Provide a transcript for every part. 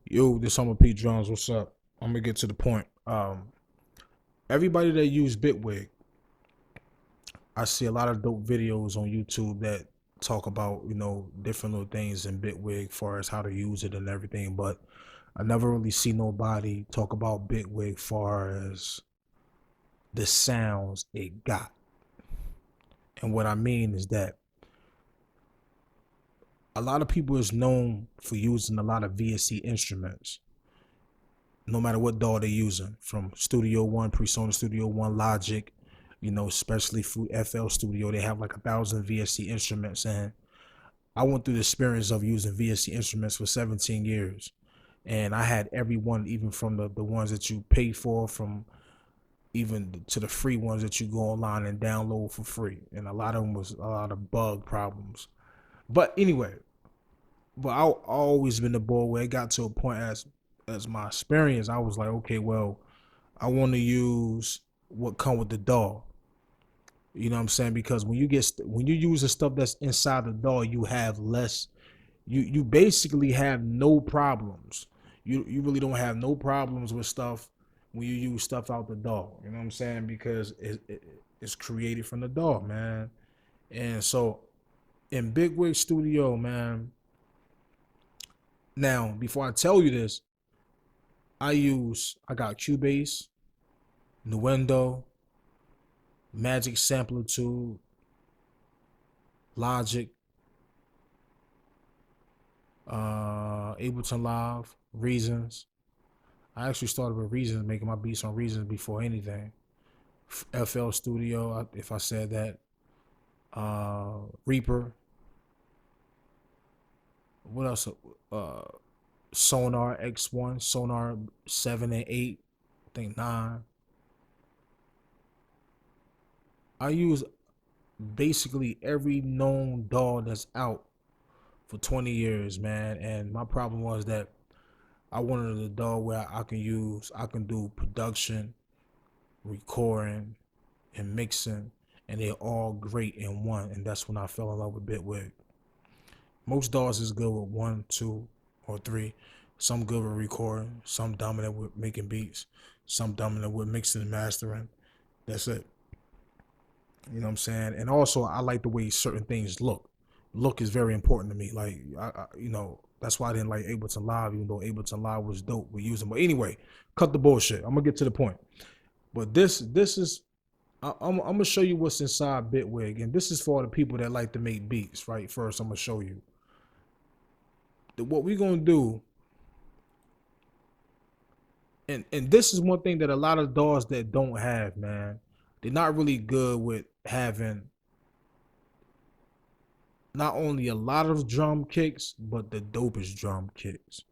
Yo, this Summer P Drums. What's up? I'm gonna get to the point. Everybody that use Bitwig, I see a lot of dope videos on YouTube that talk about different little things in Bitwig, far as how to use it and everything. But I never really see nobody talk about Bitwig, far as the sounds it got. And what I mean is that a lot of people is known for using a lot of VSC instruments, no matter what DAW they're using, from Studio One, PreSonus Studio One, Logic, especially through FL Studio. They have like 1,000 VSC instruments. And I went through the experience of using VSC instruments for 17 years. And I had every one, even from the ones that you pay for, from even to the free ones that you go online and download for free. And a lot of them was a lot of bug problems. But anyway, I always been the boy where it got to a point, as my experience, I was like, okay, well, I want to use what come with the DAW. You know what I'm saying? Because when you use the stuff that's inside the DAW, you have less. You basically have no problems. You really don't have no problems with stuff when you use stuff out the DAW. You know what I'm saying? Because it's created from the DAW, man. And so in Bitwig Studio, man. Now, before I tell you this, I got Cubase, Nuendo, Magic Sampler Tool, Logic, Ableton Live, Reasons. I actually started with Reasons, making my beats on Reasons before anything. FL Studio, if I said that. Reaper. What else? Sonar X1, Sonar 7 and 8, I think 9. I use basically every known DAW that's out for 20 years, man. And my problem was that I wanted a DAW where I can do production, recording, and mixing, and they're all great in one. And that's when I fell in love with Bitwig. Most DAWs is good with 1, 2, or 3. Some good with recording, some dominant with making beats, some dominant with mixing and mastering. That's it. You know what I'm saying? And also, I like the way certain things look. Look is very important to me. Like, that's why I didn't like Ableton Live, even though Ableton Live was dope. We use them. But anyway, cut the bullshit. I'm gonna get to the point. But this is I'm gonna show you what's inside Bitwig, and this is for the people that like to make beats. Right? First, I'm gonna show you what we're gonna do. And this is one thing that a lot of DAWs that don't have, man. They're not really good with having not only a lot of drum kicks, but the dopest drum kicks.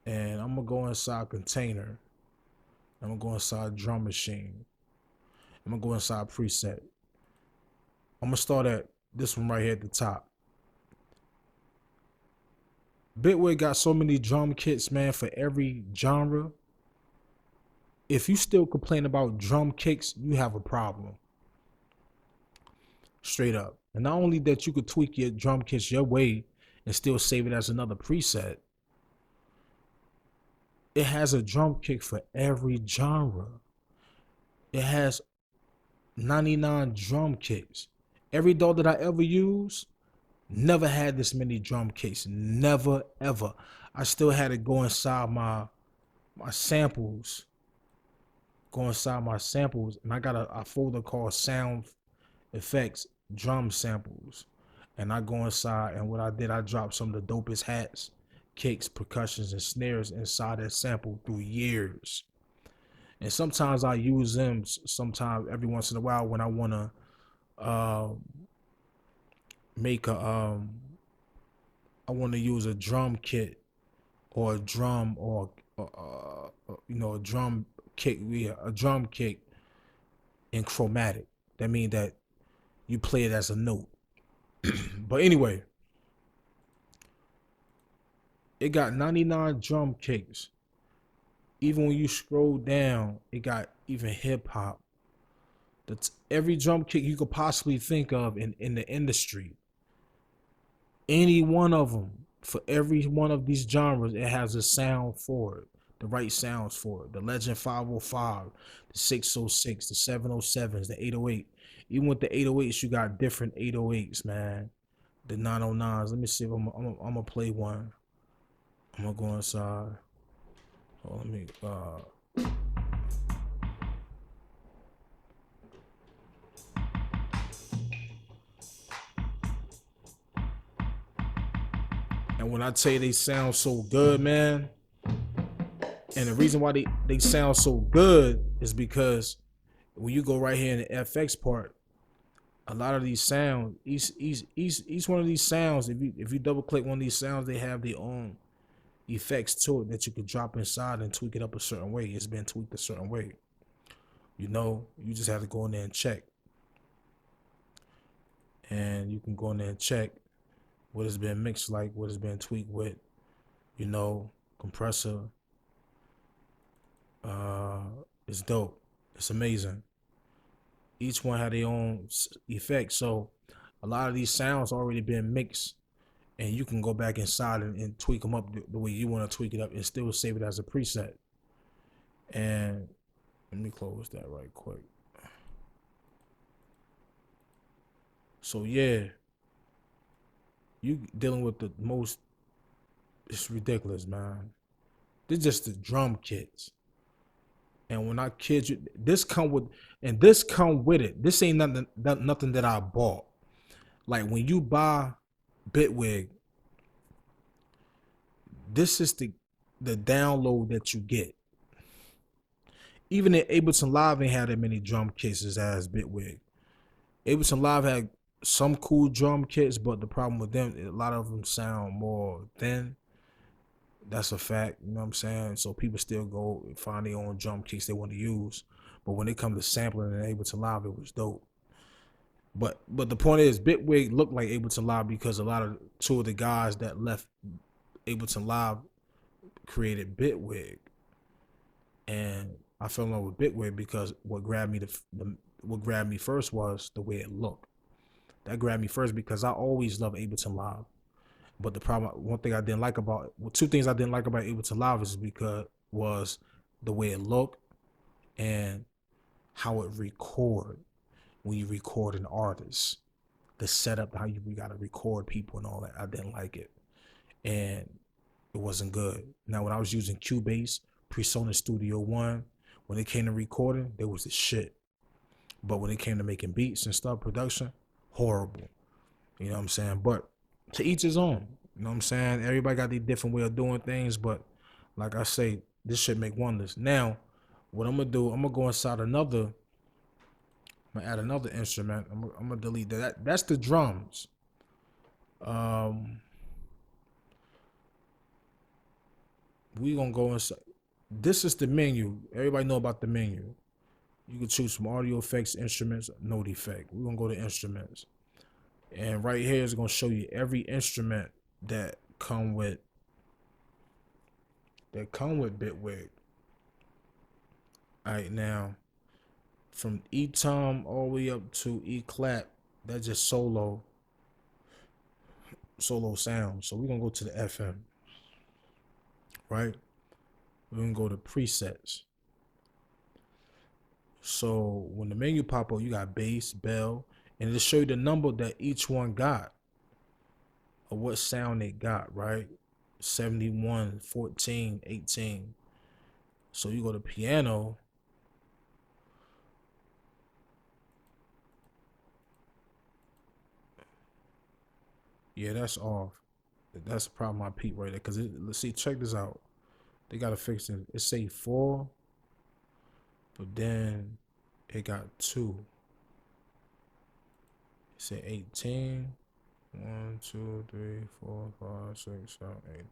And I'm gonna go inside Container. I'm gonna go inside Drum Machine. I'm gonna go inside Preset. I'm gonna start at this one right here at the top. Bitwig got so many drum kits, man, for every genre. If you still complain about drum kicks, you have a problem. Straight up. And not only that, you could tweak your drum kits your way and still save it as another preset. It has a drum kick for every genre. It has 99 drum kicks. Every DAW that I ever used never had this many drum kicks. Never, ever. I still had to go inside my samples. Go inside my samples. And I got a folder called Sound Effects Drum Samples. And I go inside, and what I did, I dropped some of the dopest hats, kicks, percussions, and snares inside that sample through years. And sometimes I use them, sometimes every once in a while, when I want to make I want to use a drum kit or a drum or a drum kick, a drum kick in chromatic. That means that you play it as a note. But anyway, it got 99 drum kicks. Even when you scroll down, it got even hip hop. That's every drum kick you could possibly think of in the industry. Any one of them. For every one of these genres, it has a sound for it, the right sounds for it. The Legend 505, the 606, the 707s, the 808. Even with the 808s, you got different 808s, man. The 909s. Let me see if I'm gonna play one. I'm gonna go inside. Oh, let me. And when I tell you they sound so good, man, and the reason why they sound so good is because when you go right here in the FX part, a lot of these sounds, each one of these sounds, if you double click one of these sounds, they have their own effects to it that you could drop inside and tweak it up a certain way. It's been tweaked a certain way. You just have to go in there and check. And you can go in there and check what has been mixed like, what has been tweaked with, you know, compressor. It's dope. It's amazing. Each one had their own effect. So a lot of these sounds already been mixed, and you can go back inside and tweak them up the way you want to tweak it up and still save it as a preset. And let me close that right quick. So yeah, you dealing with the most. It's ridiculous, man. They're just the drum kits. And when I kid you, this come with it. This ain't nothing that I bought. Like when you buy Bitwig, this is the download that you get. Even in Ableton Live ain't had that many drum kits as Bitwig. Ableton Live had some cool drum kits, but the problem with them, a lot of them sound more thin. That's a fact, you know what I'm saying? So people still go and find their own drum kits they want to use. But when it comes to sampling and Ableton Live, it was dope. But the point is, Bitwig looked like Ableton Live because a lot of two of the guys that left Ableton Live created Bitwig, and I fell in love with Bitwig because what grabbed me first was the way it looked. That grabbed me first because I always loved Ableton Live. But the problem, two things I didn't like about Ableton Live is because was the way it looked and how it record when you record an artist, the setup, how you gotta record people and all that. I didn't like it, and it wasn't good. Now when I was using Cubase, Presonus Studio One, when it came to recording, there was the shit. But when it came to making beats and stuff, production, horrible. You know what I'm saying? But to each his own. You know what I'm saying? Everybody got their different way of doing things, but like I say, this shit make wonders. Now, what I'm gonna do, I'm gonna go inside another. I'm gonna add another instrument. I'm gonna delete that. That's the drums. Um, we gonna go inside. This is the menu. Everybody know about the menu. You can choose from audio effects, instruments, note effect. We're gonna go to instruments. And right here is gonna show you every instrument that come with Bitwig. Alright, now from E tom all the way up to E clap, that's just solo sound. So we're gonna go to the FM, right? We're gonna go to presets. So when the menu pop up, you got bass, bell, and it'll show you the number that each one got or what sound they got, right? 71, 14, 18. So you go to piano. Yeah, that's off. That's the problem I peep right there. Cause let's see, check this out. They gotta fix it. It say 4, but then it got 2. It said 18. 1, 2, 3, 4, 5, 6, 7, 8.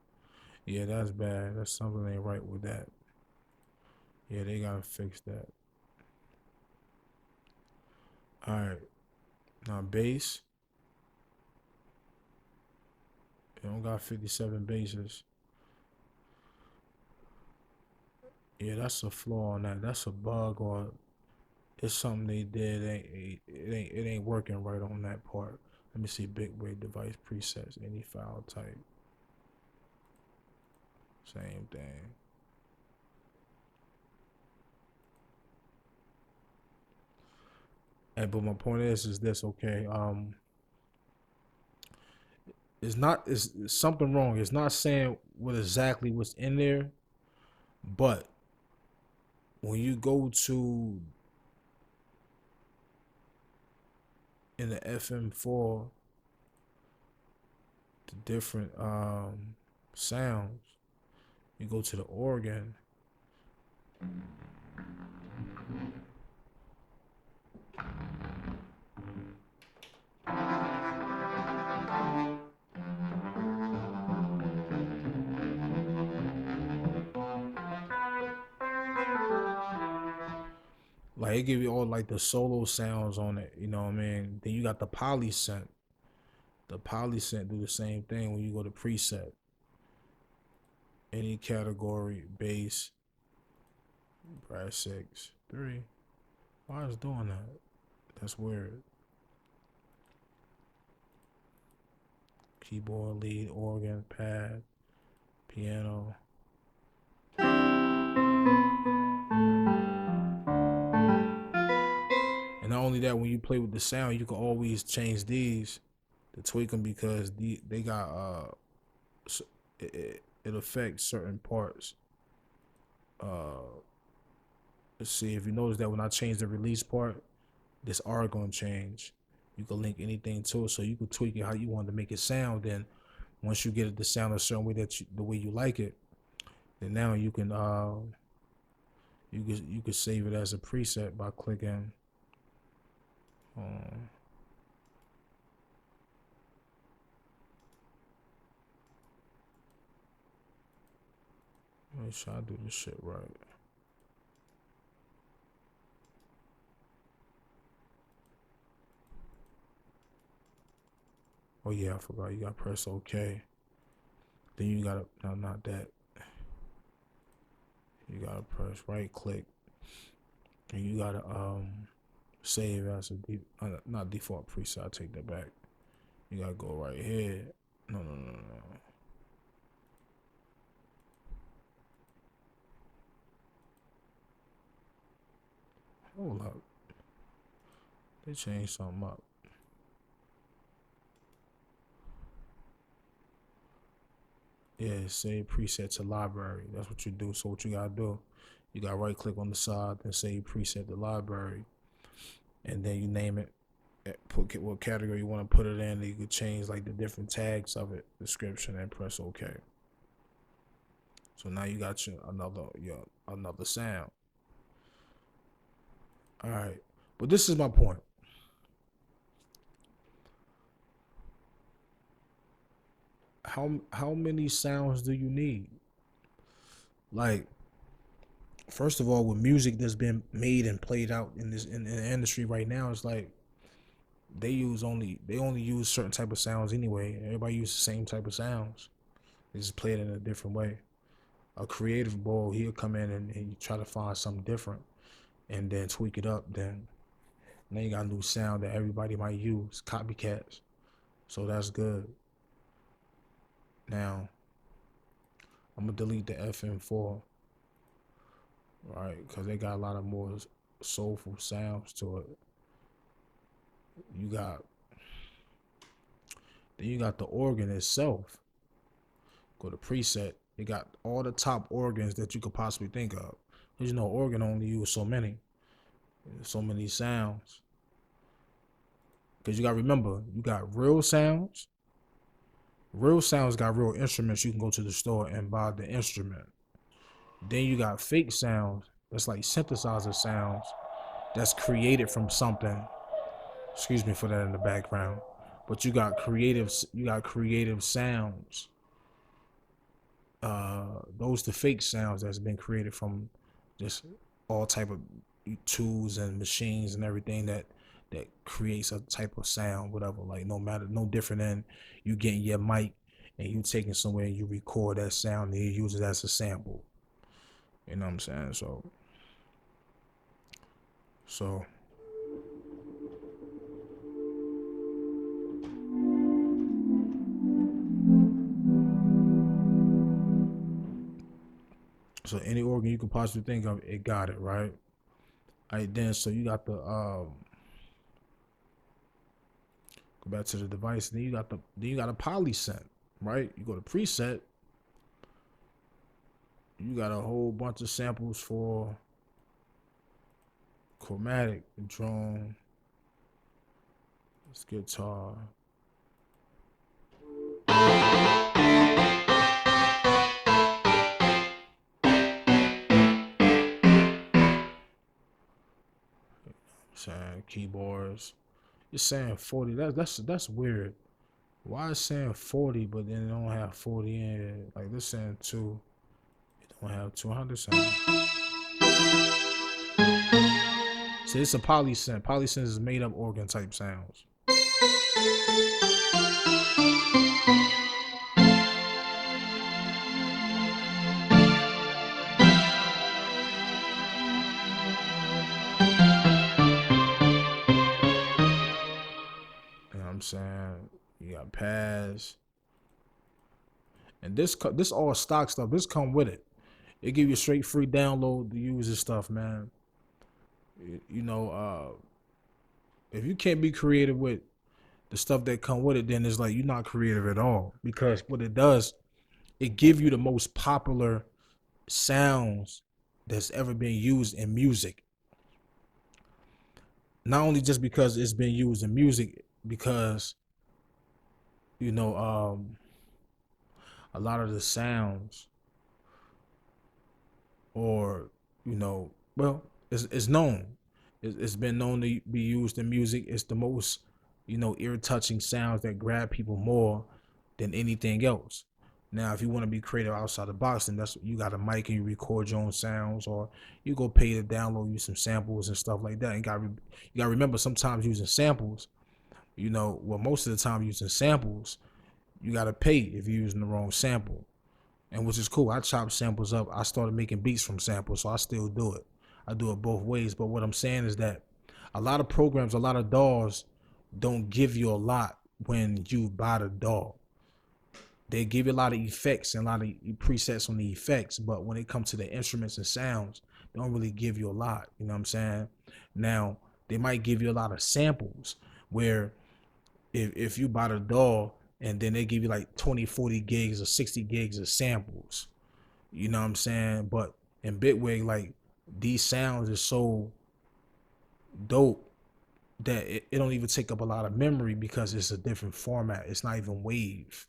Yeah, that's bad. That's something ain't right with that. Yeah, they gotta fix that. Alright. Now bass. It don't got 57 basses. Yeah, that's a flaw on that. That's a bug or it's something they did. It ain't working right on that part. Let me see. Bitwig device presets. Any file type. Same thing. And but my point is this, okay? It's not it's something wrong. It's not saying what exactly what's in there, but when you go to in the FM4, the different sounds, you go to the organ. Like it give you all like the solo sounds on it, you know what I mean? Then you got the polysynth. The polysynth do the same thing when you go to preset. Any category, bass, brass 6, 3. Why is it doing that? That's weird. Keyboard, lead, organ, pad, piano. And not only that, when you play with the sound, you can always change these to tweak them because they got it affects certain parts. Let's see if you notice that when I change the release part, this R gonna change. You can link anything to it, so you can tweak it how you want to make it sound. Then once you get it to sound a certain way the way you like it, then now you can save it as a preset by clicking. Um, Make sure I do this shit right. Oh yeah, I forgot. You gotta press OK. Then you gotta no, not that. You gotta press right click, and you gotta save as a not default preset. I take that back. You gotta go right here. No. Hold up. They changed something up. Yeah, save preset to library. That's what you do. So what you gotta do, you gotta right click on the side and save preset to library, and then you name it. Put what category you want to put it in. You could change like the different tags of it, description, and press OK. So now you got your another sound. All right, but this is my point. How many sounds do you need? Like, first of all, with music that's been made and played out in the industry right now, it's like they only use certain type of sounds anyway. Everybody uses the same type of sounds. They just play it in a different way. A creative boy, he'll come in and try to find something different and then tweak it up. Then you got a new sound that everybody might use, copycats. So that's good. Now I'm gonna delete the FM4, right? Because they got a lot of more soulful sounds to it. You got Then you got the organ itself. Go to preset. It got all the top organs that you could possibly think of. Cause you know organ only use so many sounds. Cause you gotta remember, you got real sounds. Real sounds got real instruments. You can go to the store and buy the instrument. Then you got fake sounds. That's like synthesizer sounds. That's created from something. Excuse me for that in the background. But you got creative sounds. Those the fake sounds that's been created from just all type of tools and machines and everything that creates a type of sound, whatever. Like no different than you getting your mic and you taking somewhere and you record that sound and you use it as a sample. You know what I'm saying? So So any organ you could possibly think of, it got it, right? All right, then so you got the go back to the device. Then you got a polysynth, right? You go to preset. You got a whole bunch of samples for chromatic, drone, this guitar. Saying keyboards. It's saying 40. That's weird. Why is saying 40 but then it don't have 40 in it? Like this saying 2. It don't have 200 sound. So it's a polysynth. Polysynth is made up organ type sounds. You know what I'm saying? You got pads. And this all stock stuff. This come with it. It give you a straight free download to use this stuff, man. You know, if you can't be creative with the stuff that come with it, then it's like you're not creative at all. Because what it does, it give you the most popular sounds that's ever been used in music. Not only just because it's been used in music, because you know, a lot of the sounds, or you know, well, it's known. It's been known to be used in music. It's the most, you know, ear-touching sounds that grab people more than anything else. Now, if you want to be creative outside the box, then that's you got a mic and you record your own sounds, or you go pay to download you some samples and stuff like that. And you got to remember, sometimes using samples, you know, well, most of the time using samples, you got to pay if you're using the wrong sample, and which is cool. I chop samples up. I started making beats from samples, so I still do it. I do it both ways. But what I'm saying is that a lot of programs, a lot of DAWs don't give you a lot when you buy the DAW. They give you a lot of effects and a lot of presets on the effects, but when it comes to the instruments and sounds, they don't really give you a lot. You know what I'm saying? Now, they might give you a lot of samples where if you buy the DAW and then they give you like 20, 40 gigs or 60 gigs of samples, you know what I'm saying? But in Bitwig, like these sounds is so dope that it don't even take up a lot of memory because it's a different format. It's not even wave.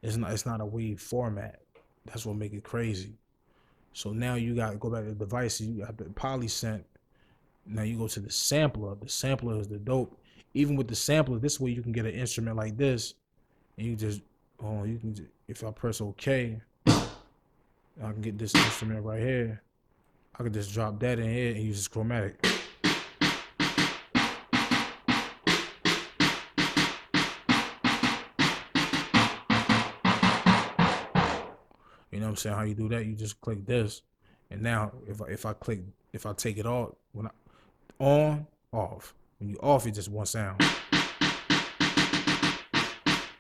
It's not a wave format. That's what make it crazy. So now you got to go back to the devices. You got the polysynth. Now you go to the sampler. The sampler is the dope. Even with the sampler, this way you can get an instrument like this, and you just you can just, if I press OK, I can get this instrument right here. I can just drop that in here and use this chromatic. You know what I'm saying? How you do that? You just click this, and now if I take it off, when I on, off. When you off, it's just one sound.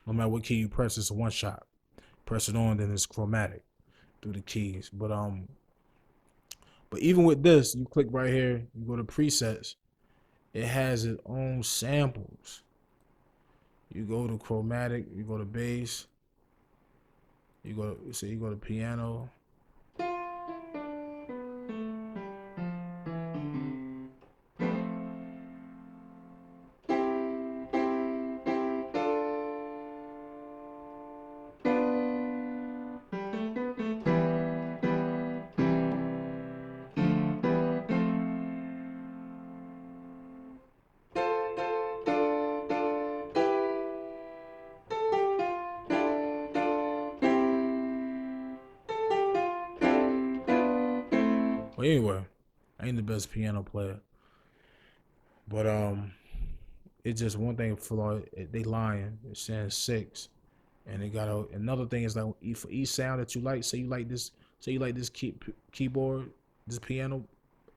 No matter what key you press, it's a one shot. Press it on, then it's chromatic through the keys. But even with this, you click right here, you go to presets. It has its own samples. You go to chromatic, you go to bass, you go to piano. But anyway, I ain't the best piano player. But it's just one thing for they lying. It's saying 6. And they got another thing is like for each sound that you like, say you like this keyboard, this piano,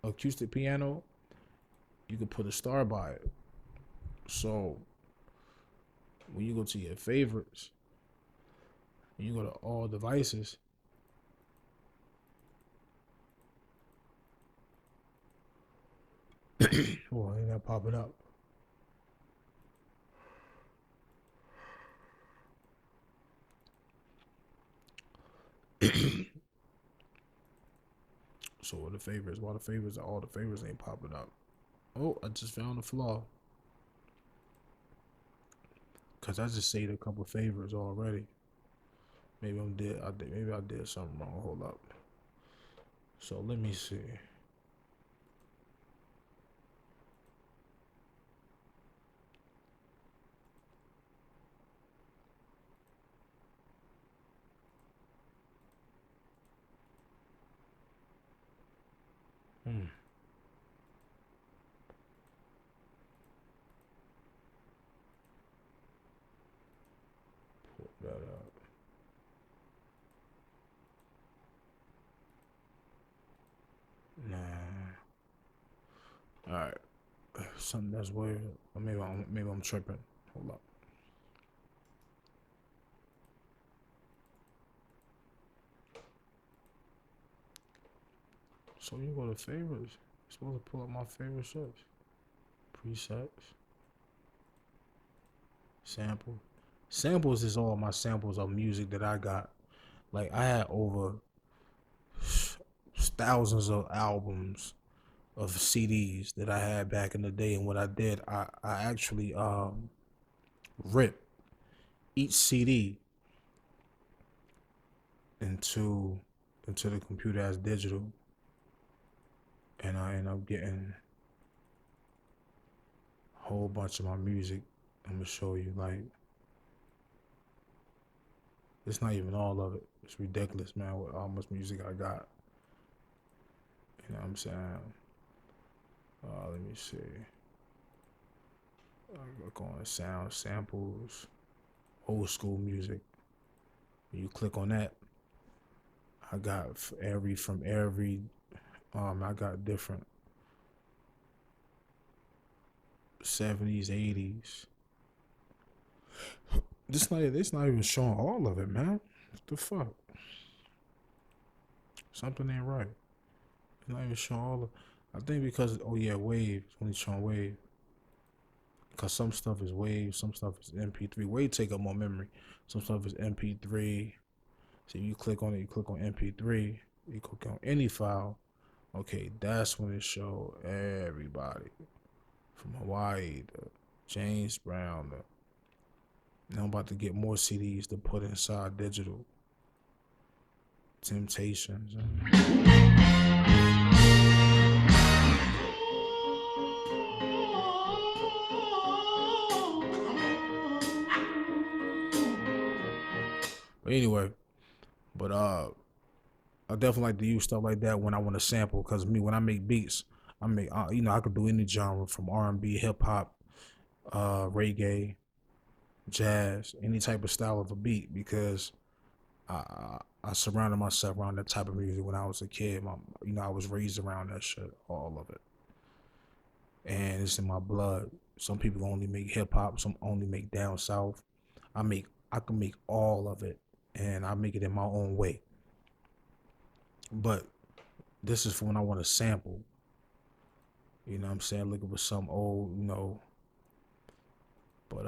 acoustic piano, you can put a star by it. So when you go to your favorites, and you go to all devices, Oh, ain't that popping up? So what the favorites? Why the favorites? All the favorites ain't popping up. Oh, I just found a flaw. Cause I just saved a couple favorites already. Maybe maybe I did something wrong. Hold up. So let me see. Hmm. Pull that up. Nah. All right. Something that's weird. Or maybe I'm tripping. Hold up. So you go to favorites. You're supposed to pull up my favorite shit. Presets. Sample. Samples is all my samples of music that I got. Like I had over thousands of albums of CDs that I had back in the day, and what I did, I actually ripped each CD into the computer as digital, and I end up getting a whole bunch of my music. I'm gonna show you, like, it's not even all of it. It's ridiculous, man, with how much music I got. You know what I'm saying? Let me see. I look on sound samples, old school music. When you click on that, I got from every I got different 70s, 80s. This not even showing all of it, man. What the fuck? Something ain't right. It's not even showing all of. I think because oh yeah, wave. It's only showing wave. Cause some stuff is wave, some stuff is MP3. Wave take up more memory. Some stuff is MP3. So you click on it, you click on MP3. You click on any file. Okay, that's when it show everybody from Hawaii to James Brown to. Now I'm about to get more CDs to put inside digital. Temptations. But anyway, but I definitely like to use stuff like that when I want to sample. Cause me, when I make beats, I make I could do any genre from R&B, hip hop, reggae, jazz, any type of style of a beat. Because I surrounded myself around that type of music when I was a kid. I was raised around that shit, all of it, and it's in my blood. Some people only make hip hop, some only make down south. I can make all of it, and I make it in my own way. But this is for when I want to sample. You know what I'm saying? Looking for some old, but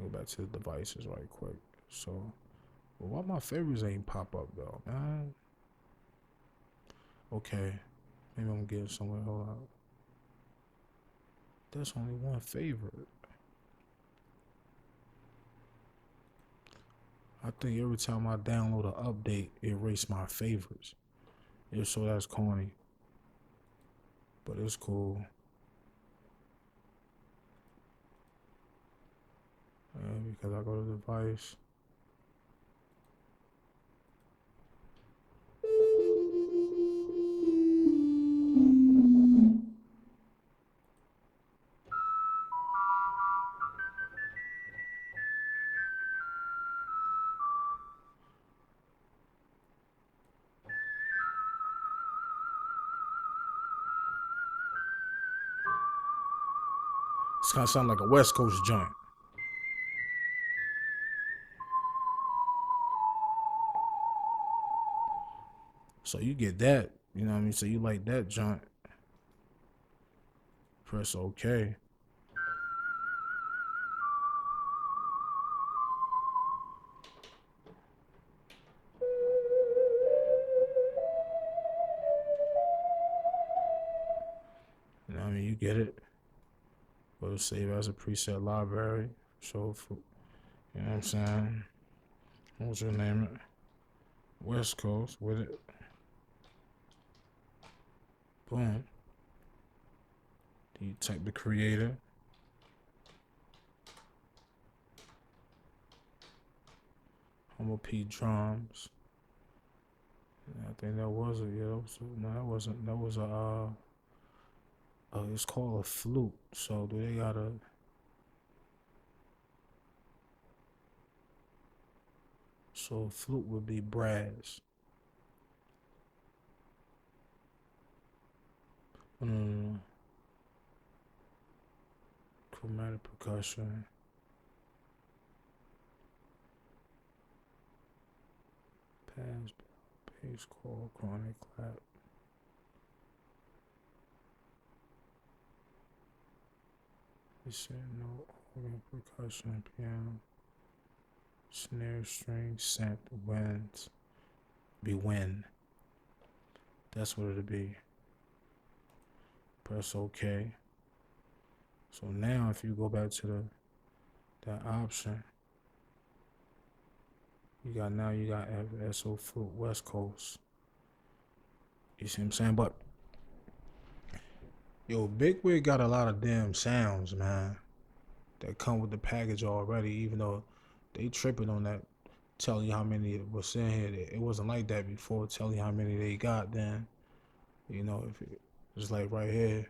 go back to the devices right quick. So, why my favorites ain't pop up though, man? Okay, maybe I'm getting somewhere. Hold on. There's only one favorite. I think every time I download an update, it erase my favorites. Yeah, so that's corny, but it's cool. Because I go to the device. It's kind of sound like a West Coast joint. So you get that, you know what I mean? So you like that joint. Press OK. You know what I mean? You get it. Go to save as a preset library. So, you know what I'm saying? What's your name? It West Coast with it. Boom. You type the creator. Homo P drums. I think that was it. Yeah, no, that wasn't. That was a. It's called a flute. So do they got a? So a flute would be brass. Chromatic percussion. Pass, bass, chord, chronic, clap. He said no organ, percussion, piano, snare, string, synth, winds. Be wind. That's what it'll be. Press OK. So now if you go back to that option, you got SO Flute West Coast. You see what I'm saying? But yo, Bitwig got a lot of damn sounds, man, that come with the package already, even though they tripping on that, telling you how many it was in here. It wasn't like that before, telling you how many they got. Then, you know, if it, just like right here,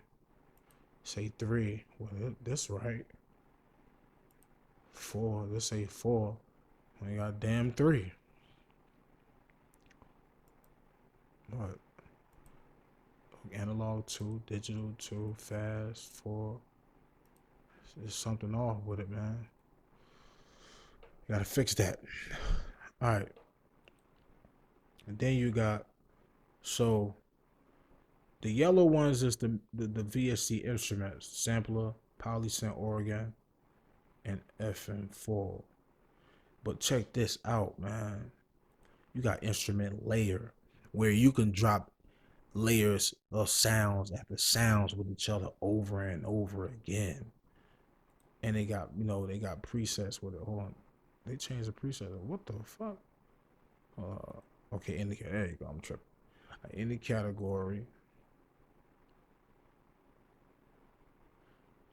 say 3. Well, this right. 4. Let's say 4. We got damn 3. What? Analog 2, digital 2, fast 4. There's something off with it, man. You gotta fix that. All right. And then you got, so the yellow ones is the VSC instruments, sampler, polysynth organ, and FM4. But check this out, man. You got instrument layer, where you can drop layers of sounds after sounds with each other over and over again. And they got, they got presets with it. Hold on. They changed the preset. What the fuck? Okay, indicator. There you go. I'm tripping. In the category.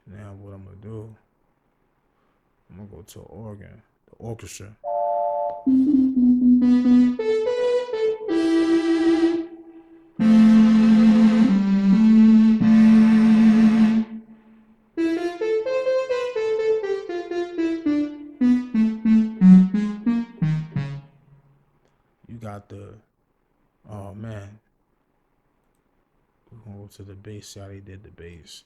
Now what I'm gonna do? I'm gonna go to organ, the orchestra. You got the, oh man, we're gonna go to the bass. See how they did the bass.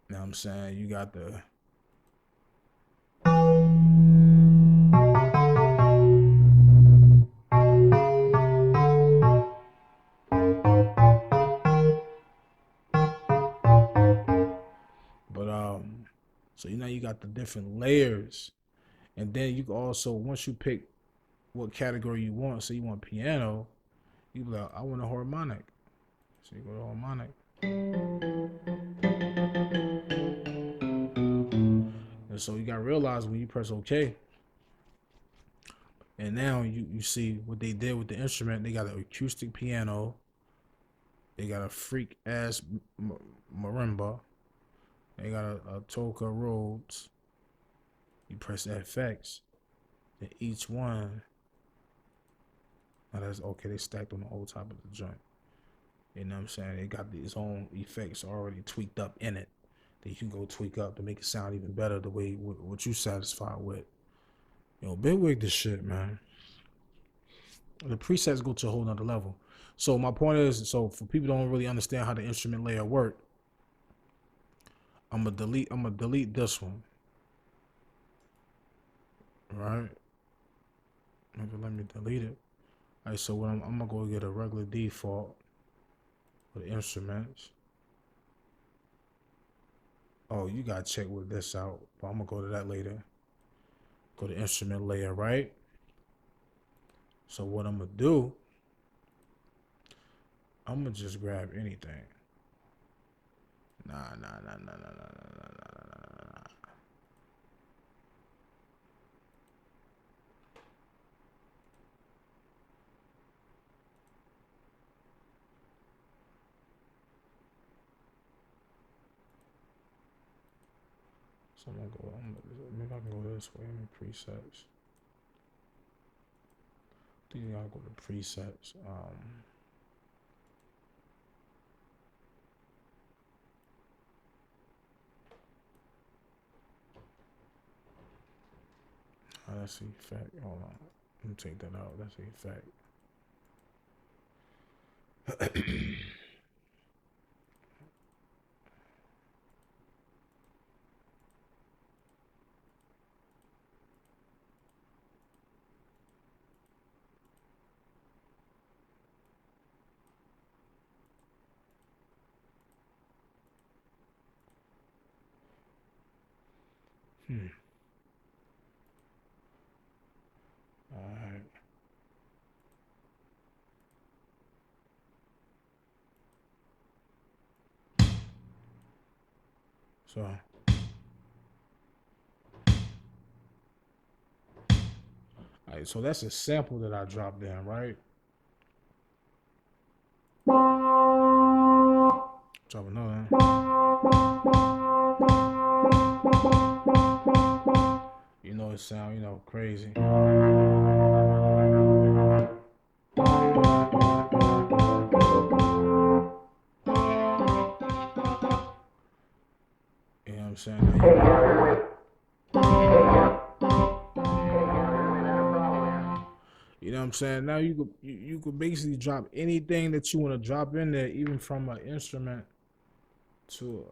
Now I'm saying you got the, but so you got the different layers, and then you can also, once you pick what category you want, so you want piano, you be like, I want a harmonic, so you go to harmonic. And so you gotta realize when you press OK, and now you see what they did with the instrument. They got an acoustic piano, they got a freak ass marimba, they got a Toka Rhodes. You press FX, then each one. Now that's okay. They stacked on the whole top of the joint. You know what I'm saying? They got these own effects already tweaked up in it that you can go tweak up to make it sound even better the way what you satisfied with. Bitwig this shit, man. The presets go to a whole nother level. So my point is, so for people who don't really understand how the instrument layer work, I'm gonna delete this one. Right? Let me delete it. All right, so what I'm gonna go get a regular default for the instruments. Oh, you gotta check with this out, but I'm gonna go to that later. Go to instrument layer, right? So what I'm gonna do, I'm gonna just grab anything. Nah. So maybe I can go this way. Presets. I think I gotta go to presets. That's the effect. Hold on. Let me take that out. That's the effect. All right. So, all right. So that's a sample that I dropped in, right? Drop another. You know it sound, crazy. You know what I'm saying? You know what I'm saying? Now you could basically drop anything that you want to drop in there, even from an instrument to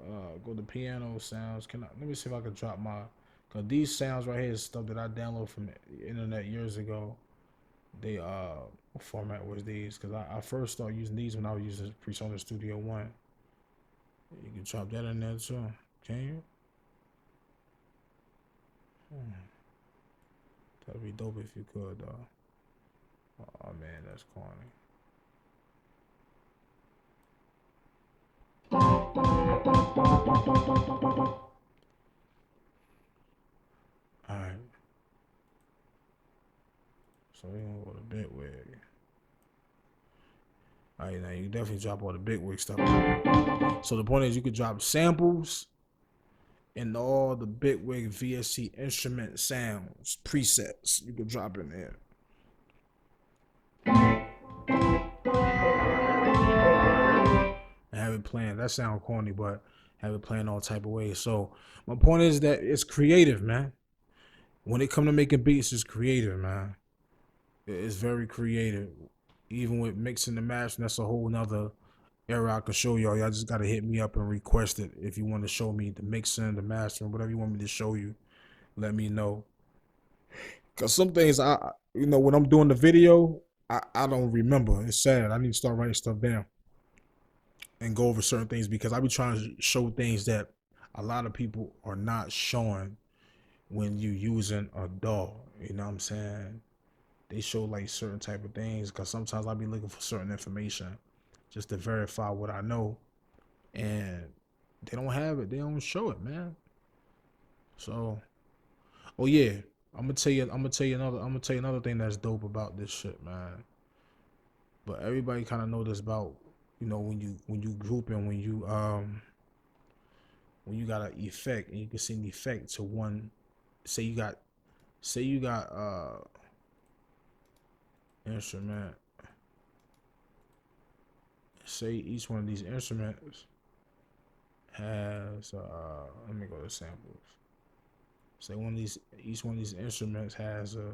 go to piano sounds. Let me see if I can drop cause these sounds right here is stuff that I downloaded from the internet years ago. They what format was these? Cause I first started using these when I was using PreSonus Studio 1. You can drop that in there too. Can you? That'd be dope if you could though. Oh man, that's corny. Alright. So we're gonna go to Bitwig. Alright, now you can definitely drop all the Bitwig stuff. So the point is you could drop samples and all the Bitwig VSC instrument sounds, presets you could drop in there. And have it playing. That sound corny, but have it playing all type of ways. So my point is that it's creative, man. When it come to making beats, it's creative, man. It's very creative. Even with mixing the mastering, that's a whole nother era I can show y'all. Y'all just gotta hit me up and request it if you want to show me the mixing, the mastering, whatever you want me to show you. Let me know. Cause some things when I'm doing the video, I don't remember. It's sad. I need to start writing stuff down and go over certain things because I be trying to show things that a lot of people are not showing when you using a DAW. You know what I'm saying? They show like certain type of things because sometimes I be looking for certain information just to verify what I know, and they don't have it. They don't show it, man. So, oh yeah, I'm gonna tell you another thing that's dope about this shit, man. But everybody kind of know this about, when you group and when you got an effect and you can send the effect to one. Say you got instrument. Say each one of these instruments has let me go to samples. Say each one of these instruments has a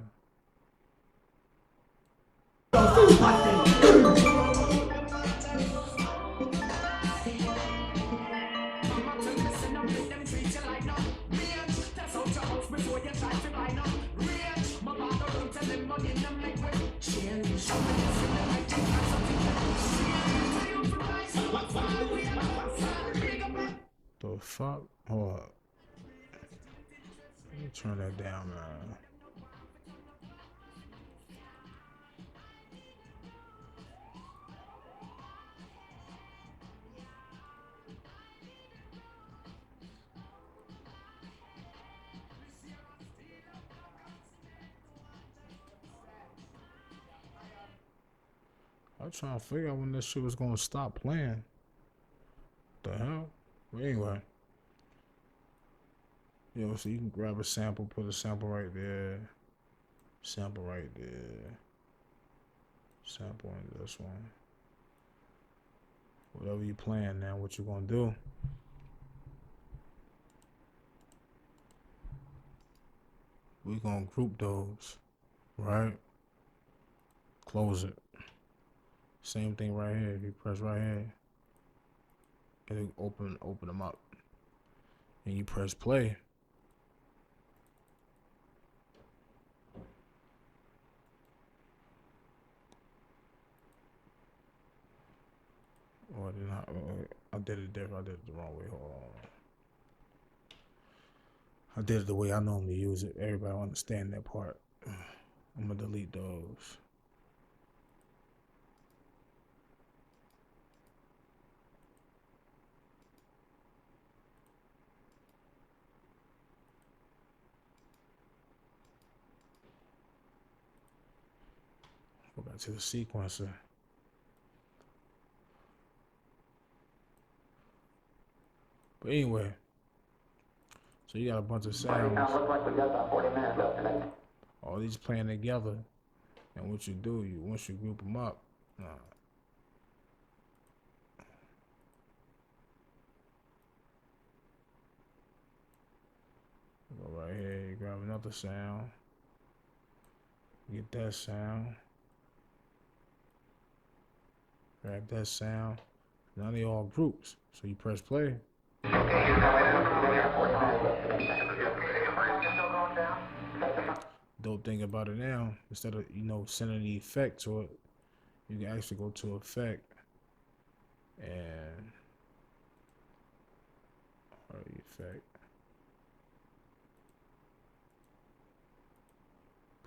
The fuck? Hold up. Let me turn that down, man. I'm trying to figure out when this shit was gonna stop playing. The hell? But anyway. Yo, so you can grab a sample, put a sample right there. Sample right there. Sample in this one. Whatever you playing now, what you gonna do? We gonna group those, right? Close it. Same thing right here. If you press right here, it'll open them up. And you press play. Or did I did it different. I did it the wrong way. Hold on. I did it the way I normally use it. Everybody understand that part. I'm gonna delete those. Go back to the sequencer. But anyway, so you got a bunch of sounds. All these playing together, and what you do, once you group them up, go right here, you grab another sound, get that sound, grab that sound. Now they all groups, so you press play. Dope thing about it now, instead of sending the effect to it, you can actually go to effect and effect.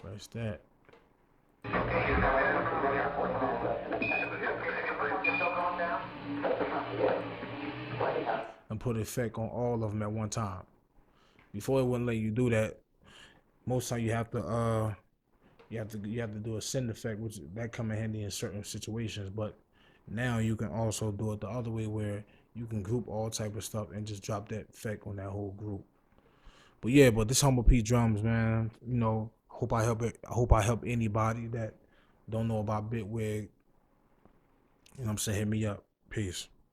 Press that. And put effect on all of them at one time. Before it wouldn't let you do that. Most time you have to do a send effect, which that come in handy in certain situations. But now you can also do it the other way, where you can group all type of stuff and just drop that effect on that whole group. But yeah, but this Humble P drums, man. Hope I help anybody that don't know about Bitwig. What I'm saying? Hit me up. Peace.